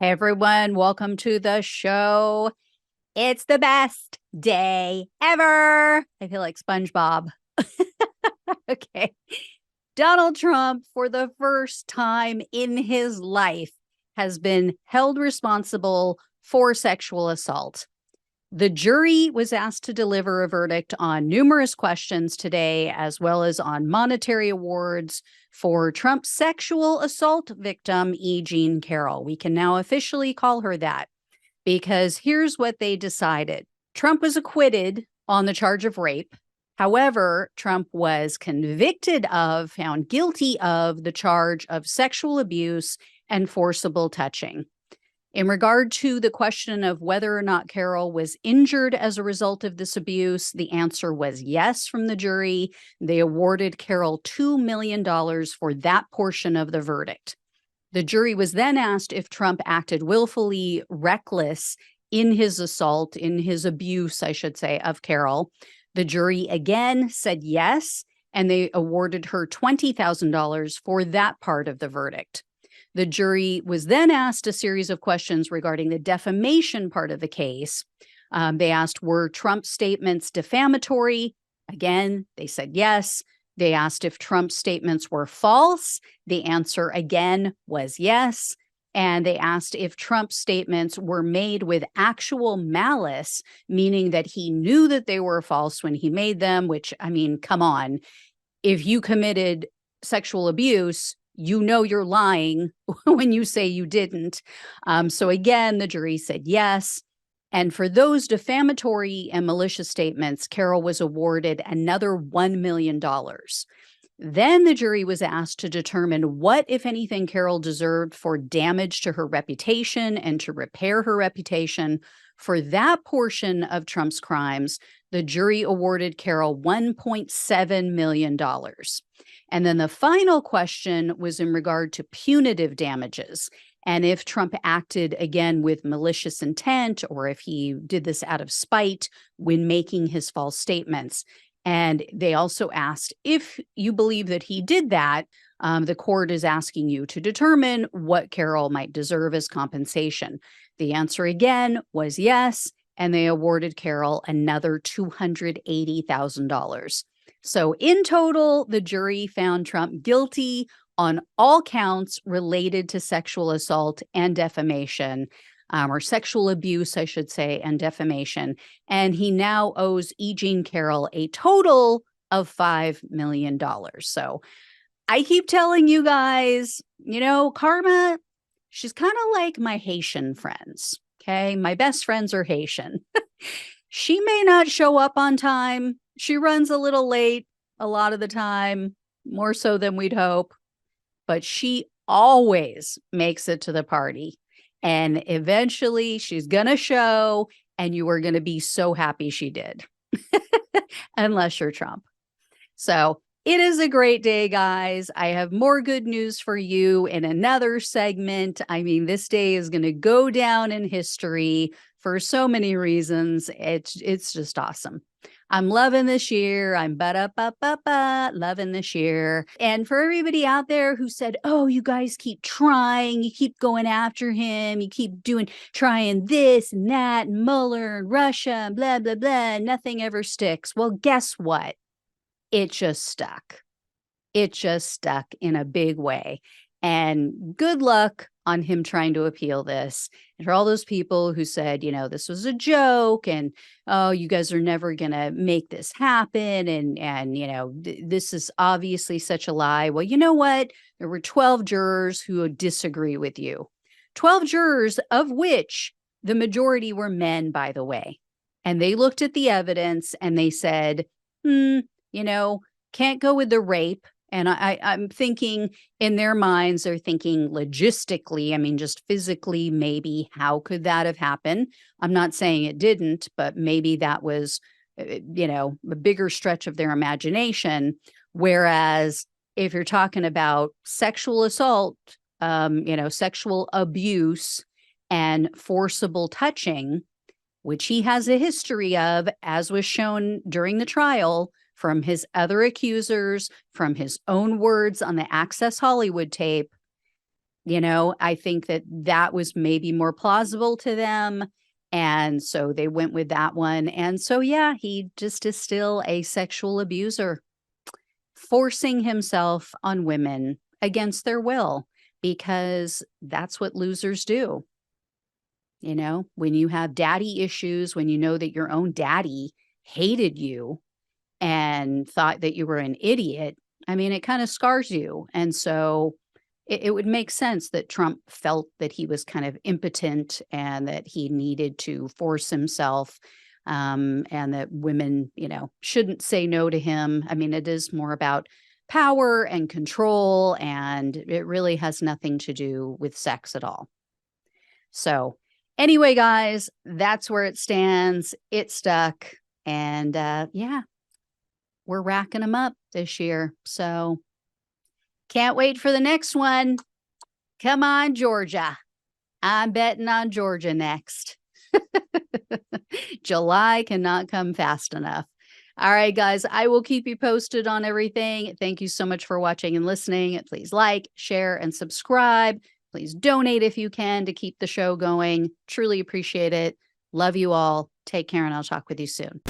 Hey everyone, welcome to the show. It's the best day ever. I feel like SpongeBob. Okay. Donald Trump, for the first time in his life, has been held responsible for sexual assault. The jury was asked to deliver a verdict on numerous questions today, as well as on monetary awards for Trump's sexual assault victim, E. Jean Carroll. We can now officially call her that because here's what they decided. Trump was acquitted on the charge of rape. However, Trump was found guilty of the charge of sexual abuse and forcible touching. In regard to the question of whether or not Carroll was injured as a result of this abuse, the answer was yes from the jury. They awarded Carroll $2 million for that portion of the verdict. The jury was then asked if Trump acted willfully reckless in his assault, in his abuse, I should say, of Carroll. The jury again said yes, and they awarded her $20,000 for that part of the verdict. The jury was then asked a series of questions regarding the defamation part of the case. They asked, were Trump's statements defamatory? Again, they said yes. They asked if Trump's statements were false. The answer again was yes. And they asked if Trump's statements were made with actual malice, meaning that he knew that they were false when he made them, which, I mean, come on. If you committed sexual abuse, you know you're lying when you say you didn't. So again, the jury said yes. And for those defamatory and malicious statements, Carroll was awarded another $1 million. Then the jury was asked to determine what, if anything, Carroll deserved for damage to her reputation and to repair her reputation. For that portion of Trump's crimes, the jury awarded Carroll $1.7 million. And then the final question was in regard to punitive damages. And if Trump acted again with malicious intent, or if he did this out of spite when making his false statements. And they also asked if you believe that he did that, the court is asking you to determine what Carroll might deserve as compensation. The answer again was yes, and they awarded Carroll another $280,000. So in total, the jury found Trump guilty on all counts related to sexual assault and defamation, or sexual abuse, I should say, and defamation. And he now owes E. Jean Carroll a total of $5 million. So I keep telling you guys, karma, she's kind of like my Haitian friends. Okay. My best friends are Haitian. She may not show up on time. She runs a little late a lot of the time, more so than we'd hope, but she always makes it to the party. And eventually she's going to show, and you are going to be so happy she did, unless you're Trump. So it is a great day, guys. I have more good news for you in another segment. I mean, this day is going to go down in history for so many reasons. It's just awesome. I'm loving this year. I'm loving this year. And for everybody out there who said, oh, you guys keep trying, you keep going after him, you keep trying this and that, and Mueller and Russia, and blah, blah, blah, nothing ever sticks. Well, guess what? It just stuck. It just stuck in a big way. And good luck on him trying to appeal this. And for all those people who said, this was a joke, and, oh, you guys are never going to make this happen. And this is obviously such a lie. Well, you know what? There were 12 jurors who would disagree with you. 12 jurors, of which the majority were men, by the way. And they looked at the evidence and they said, can't go with the rape. And I'm thinking in their minds, they're thinking logistically, I mean, just physically, maybe how could that have happened? I'm not saying it didn't, but maybe that was, a bigger stretch of their imagination. Whereas if you're talking about sexual assault, sexual abuse and forcible touching, which he has a history of, as was shown during the trial, from his other accusers, from his own words on the Access Hollywood tape, I think that was maybe more plausible to them. And so they went with that one. And so, yeah, he just is still a sexual abuser, forcing himself on women against their will, because that's what losers do. When you have daddy issues, when you know that your own daddy hated you and thought that you were an idiot, I mean, it kind of scars you. And so it would make sense that Trump felt that he was kind of impotent and that he needed to force himself, and that women, shouldn't say no to him. I mean, it is more about power and control, and it really has nothing to do with sex at all. So, anyway, guys, that's where it stands. It stuck. And yeah, we're racking them up this year. So, can't wait for the next one. Come on, Georgia. I'm betting on Georgia next. July cannot come fast enough. All right, guys, I will keep you posted on everything. Thank you so much for watching and listening. Please like, share, and subscribe. Please donate if you can to keep the show going. Truly appreciate it. Love you all. Take care, and I'll talk with you soon.